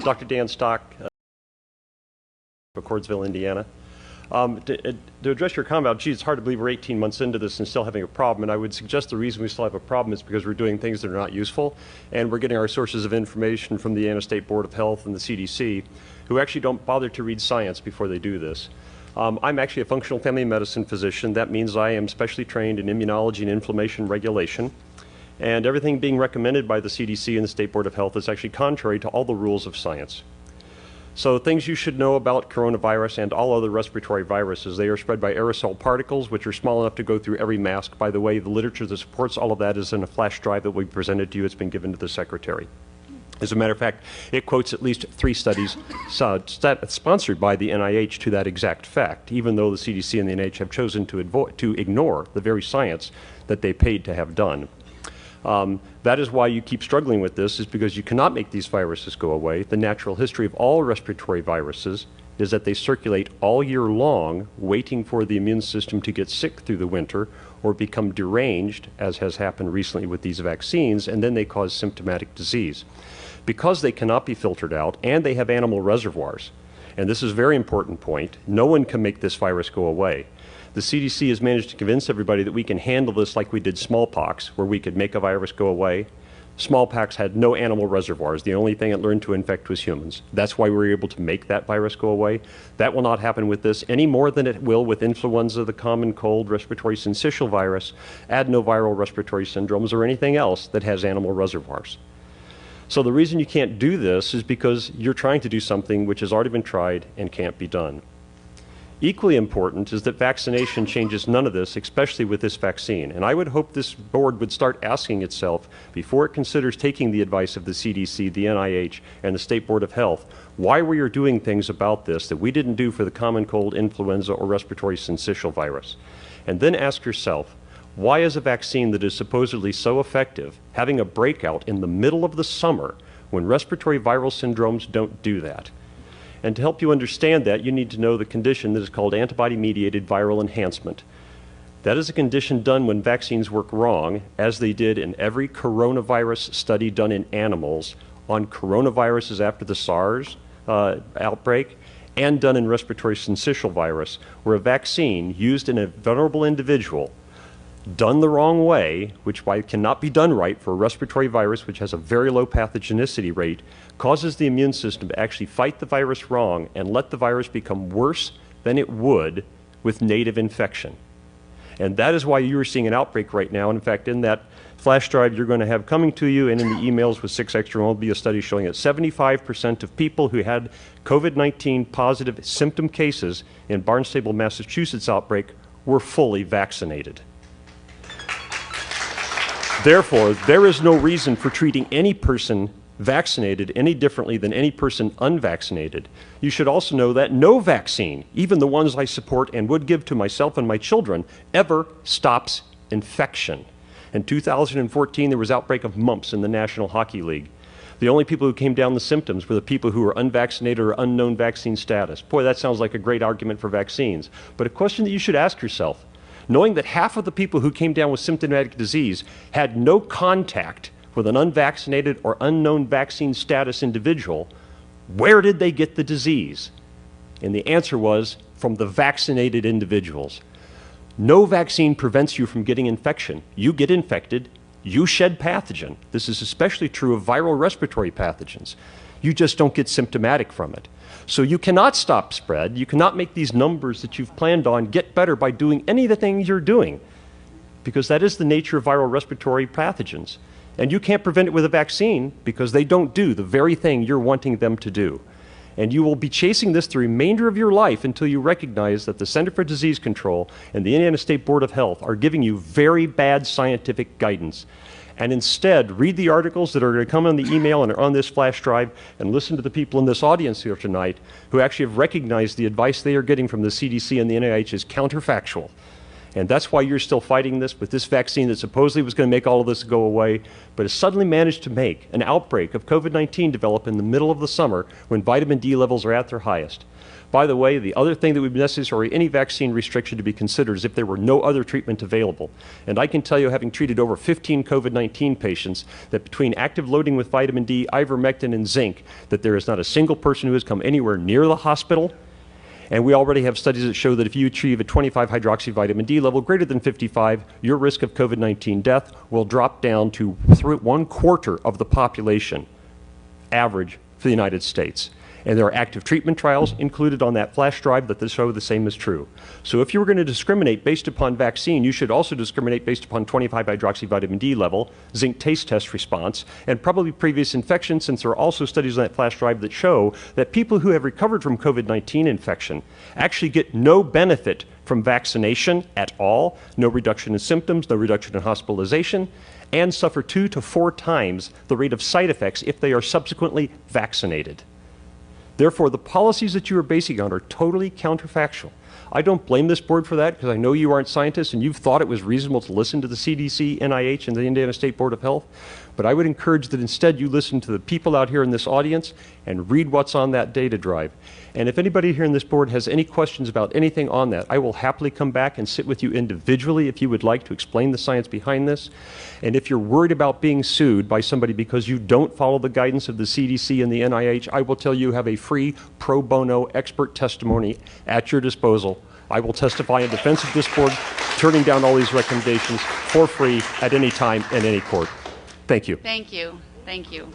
Dr. Dan Stock, Cordsville, Indiana. To address your comment about, gee, it's hard to believe we're 18 months into this and still having a problem, and I would suggest the reason we still have a problem is because we're doing things that are not useful, and we're getting our sources of information from the Indiana State Board of Health and the CDC, who actually don't bother to read science before they do this. I'm actually a functional family medicine physician. That means I am specially trained in immunology and inflammation regulation, and everything being recommended by the CDC and the State Board of Health is actually contrary to all the rules of science. So things you should know about coronavirus and all other respiratory viruses: they are spread by aerosol particles, which are small enough to go through every mask. By the way, the literature that supports all of that is in a flash drive that we presented to you. It's been given to the Secretary. As a matter of fact, it quotes at least 3 studies sponsored by the NIH to that exact fact, even though the CDC and the NIH have chosen to ignore the very science that they paid to have done. That is why you keep struggling with this, is because you cannot make these viruses go away. The natural history of all respiratory viruses is that they circulate all year long, waiting for the immune system to get sick through the winter or become deranged, as has happened recently with these vaccines, and then they cause symptomatic disease. Because they cannot be filtered out and they have animal reservoirs, and this is a very important point, no one can make this virus go away. The CDC has managed to convince everybody that we can handle this like we did smallpox, where we could make a virus go away. Smallpox had no animal reservoirs. The only thing it learned to infect was humans. That's why we were able to make that virus go away. That will not happen with this any more than it will with influenza, the common cold, respiratory syncytial virus, adenoviral respiratory syndromes, or anything else that has animal reservoirs. So the reason you can't do this is because you're trying to do something which has already been tried and can't be done. Equally important is that vaccination changes none of this, especially with this vaccine. And I would hope this board would start asking itself, before it considers taking the advice of the CDC, the NIH, and the State Board of Health, why we are doing things about this that we didn't do for the common cold, influenza, or respiratory syncytial virus. And then ask yourself, why is a vaccine that is supposedly so effective having a breakout in the middle of the summer when respiratory viral syndromes don't do that? And to help you understand that, you need to know the condition that is called antibody-mediated viral enhancement. That is a condition done when vaccines work wrong, as they did in every coronavirus study done in animals on coronaviruses after the SARS outbreak, and done in respiratory syncytial virus, where a vaccine used in a vulnerable individual done the wrong way, which cannot be done right for a respiratory virus which has a very low pathogenicity rate, causes the immune system to actually fight the virus wrong and let the virus become worse than it would with native infection. And that is why you are seeing an outbreak right now. In fact, in that flash drive you're going to have coming to you and in the emails with 6 extra will be a study showing that 75% of people who had COVID-19 positive symptom cases in Barnstable, Massachusetts outbreak were fully vaccinated. Therefore, there is no reason for treating any person vaccinated any differently than any person unvaccinated. You should also know that no vaccine, even the ones I support and would give to myself and my children, ever stops infection. In 2014, there was outbreak of mumps in the National Hockey League. The only people who came down with symptoms were the people who were unvaccinated or unknown vaccine status. Boy, that sounds like a great argument for vaccines. But a question that you should ask yourself, knowing that half of the people who came down with symptomatic disease had no contact with an unvaccinated or unknown vaccine status individual, where did they get the disease? And the answer was from the vaccinated individuals. No vaccine prevents you from getting infection. You get infected, you shed pathogen. This is especially true of viral respiratory pathogens. You just don't get symptomatic from it. So you cannot stop spread. You cannot make these numbers that you've planned on get better by doing any of the things you're doing, because that is the nature of viral respiratory pathogens. And you can't prevent it with a vaccine because they don't do the very thing you're wanting them to do. And you will be chasing this the remainder of your life until you recognize that the Center for Disease Control and the Indiana State Board of Health are giving you very bad scientific guidance. And instead, read the articles that are going to come on the email and are on this flash drive, and listen to the people in this audience here tonight who actually have recognized the advice they are getting from the CDC and the NIH is counterfactual. And that's why you're still fighting this with this vaccine that supposedly was going to make all of this go away, but has suddenly managed to make an outbreak of COVID-19 develop in the middle of the summer when vitamin D levels are at their highest. By the way, the other thing that would be necessary, any vaccine restriction to be considered, is if there were no other treatment available. And I can tell you, having treated over 15 COVID-19 patients, that between active loading with vitamin D, ivermectin, and zinc, that there is not a single person who has come anywhere near the hospital. And we already have studies that show that if you achieve a 25 hydroxyvitamin D level greater than 55, your risk of COVID-19 death will drop down to 1/4 of the population average for the United States. And there are active treatment trials included on that flash drive that show the same is true. So if you were going to discriminate based upon vaccine, you should also discriminate based upon 25 hydroxyvitamin D level, zinc taste test response, and probably previous infection, since there are also studies on that flash drive that show that people who have recovered from COVID-19 infection actually get no benefit from vaccination at all, no reduction in symptoms, no reduction in hospitalization, and suffer 2 to 4 times the rate of side effects if they are subsequently vaccinated. Therefore, the policies that you are basing on are totally counterfactual. I don't blame this board for that, because I know you aren't scientists and you've thought it was reasonable to listen to the CDC, NIH, and the Indiana State Board of Health. But I would encourage that instead you listen to the people out here in this audience and read what's on that data drive. And if anybody here in this board has any questions about anything on that, I will happily come back and sit with you individually if you would like to explain the science behind this. And if you're worried about being sued by somebody because you don't follow the guidance of the CDC and the NIH, I will tell you have a free pro bono expert testimony at your disposal. I will testify in defense of this board, turning down all these recommendations for free at any time in any court. Thank you. Thank you. Thank you.